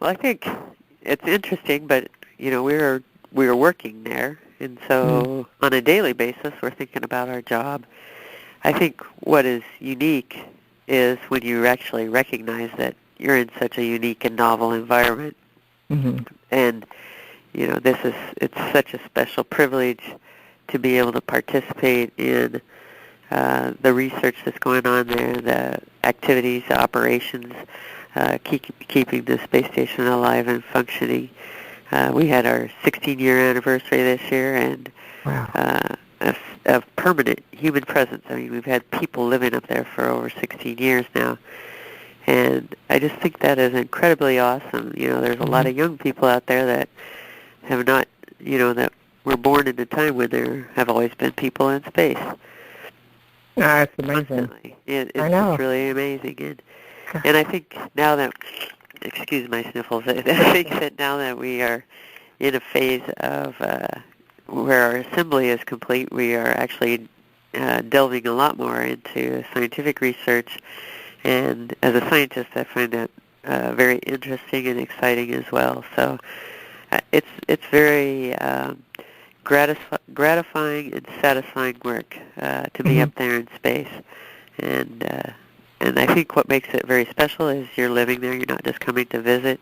Well, I think it's interesting, but we're working there, and so on a daily basis, we're thinking about our job. I think what is unique is when you actually recognize that you're in such a unique and novel environment, and it's such a special privilege to be able to participate in the research that's going on there, the activities, the operations, keeping the space station alive and functioning. We had our 16-year anniversary this year, and a permanent human presence. I mean, we've had people living up there for over 16 years now, and I just think that is incredibly awesome. There's a lot of young people out there that have not, that were born in a time when there have always been people in space. It's amazing. Constantly. It's just really amazing. And I think now that, excuse my sniffles, I think that now that we are in a phase of where our assembly is complete, we are actually delving a lot more into scientific research. And as a scientist, I find that very interesting and exciting as well. So it's very gratifying and satisfying work to be up there in space. And I think what makes it very special is you're living there. You're not just coming to visit.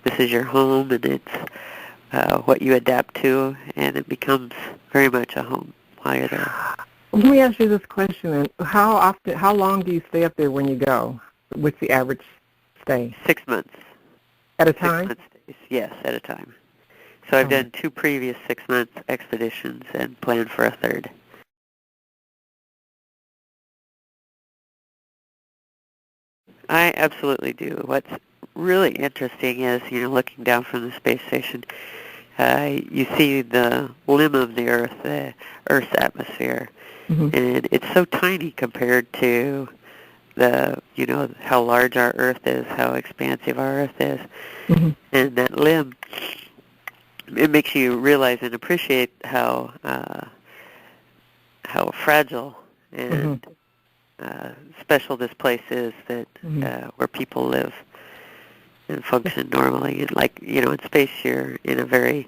This is your home, and it's what you adapt to, and it becomes very much a home while you're there. Let me ask you this question. How long do you stay up there when you go? What's the average stay? 6 months. At a time? 6 months stays. Yes, at a time. So I've done 2 previous 6-month expeditions and plan for a third. I absolutely do. What's really interesting is, looking down from the space station, you see the limb of the Earth, the Earth's atmosphere, and it's so tiny compared to how large our Earth is, how expansive our Earth is, and that limb, it makes you realize and appreciate how fragile and special this place is, that where people live and function normally. And in space, you're in a very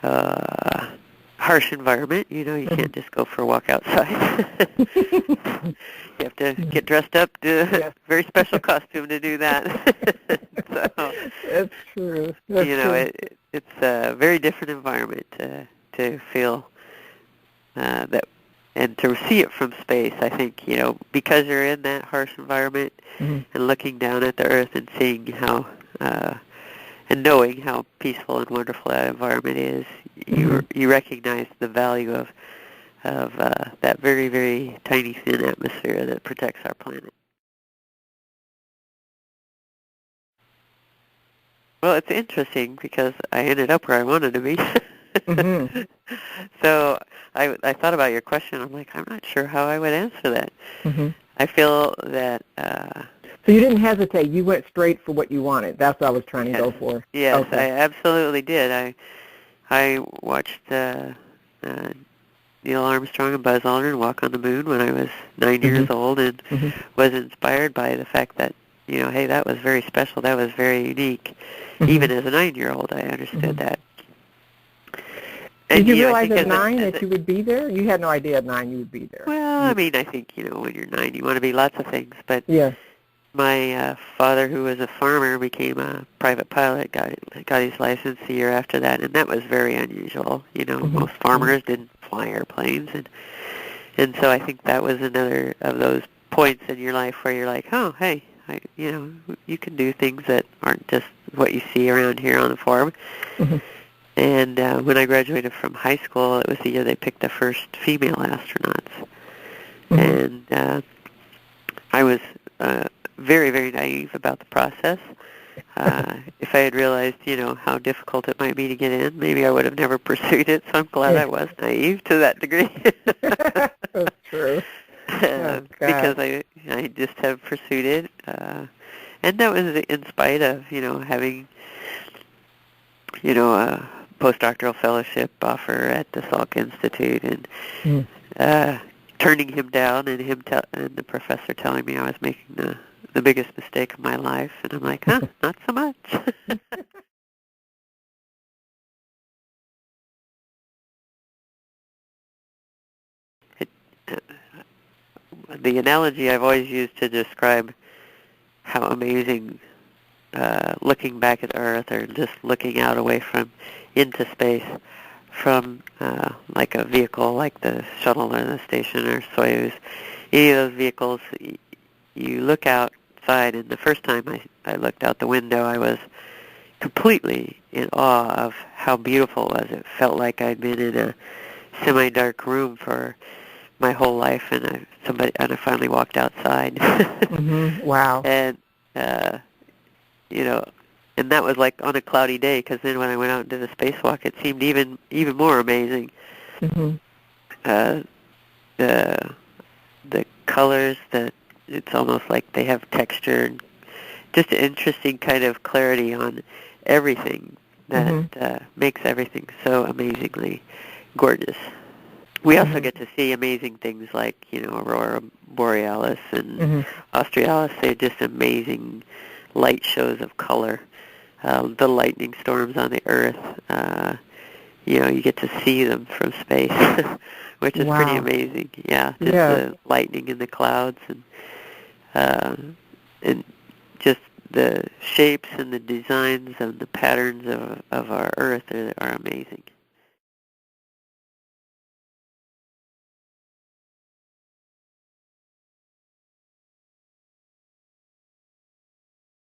harsh environment. You can't just go for a walk outside. You have to get dressed up, do a very special costume to do that. So, that's true. That's true. It's a very different environment to feel that. And to see it from space, I think, because you're in that harsh environment and looking down at the Earth and seeing how, and knowing how peaceful and wonderful that environment is, you recognize the value of that very, very tiny, thin atmosphere that protects our planet. Well, it's interesting because I ended up where I wanted to be. So I thought about your question. I'm like, I'm not sure how I would answer that. I feel that... So you didn't hesitate. You went straight for what you wanted. That's what I was trying to go for. Yes, okay. I absolutely did. I watched Neil Armstrong and Buzz Aldrin walk on the moon when I was 9 years old, and was inspired by the fact that, hey, that was very special. That was very unique. Even as a 9-year-old, I understood that. Did you realize at 9 that you would be there? You had no idea at 9 you would be there. Well, I mean, I think, when you're 9, you want to be lots of things. But my father, who was a farmer, became a private pilot, got his license the year after that, and that was very unusual. Most farmers didn't fly airplanes. And so I think that was another of those points in your life where you're like, oh, hey, you can do things that aren't just what you see around here on the farm. And when I graduated from high school, it was the year they picked the first female astronauts. And I was very, very naive about the process. If I had realized, how difficult it might be to get in, maybe I would have never pursued it. So I'm glad I was naive to that degree. That's true. Because I just have pursued it. And that was in spite of, having, a postdoctoral fellowship offer at the Salk Institute, and turning him down, and and the professor telling me I was making the biggest mistake of my life. And I'm like, not so much. it, uh, the analogy I've always used to describe how amazing looking back at Earth or just looking out away from into space from like a vehicle like the shuttle or the station or Soyuz, any of those vehicles, you look outside, and the first time I looked out the window, I was completely in awe of how beautiful it was. It felt like I'd been in a semi-dark room for my whole life, and I finally walked outside. Wow. And you know, and that was like on a cloudy day, because then when I went out into the spacewalk, it seemed even more amazing. Mm-hmm. Uh, the the colors, that it's almost like they have texture, and just an interesting kind of clarity on everything that makes everything so amazingly gorgeous. We also get to see amazing things like, Aurora Borealis and Australis. They're just amazing light shows of color. The lightning storms on the Earth, you get to see them from space, which is pretty amazing. Yeah, just the lightning in the clouds and just the shapes and the designs and the patterns of our Earth are amazing.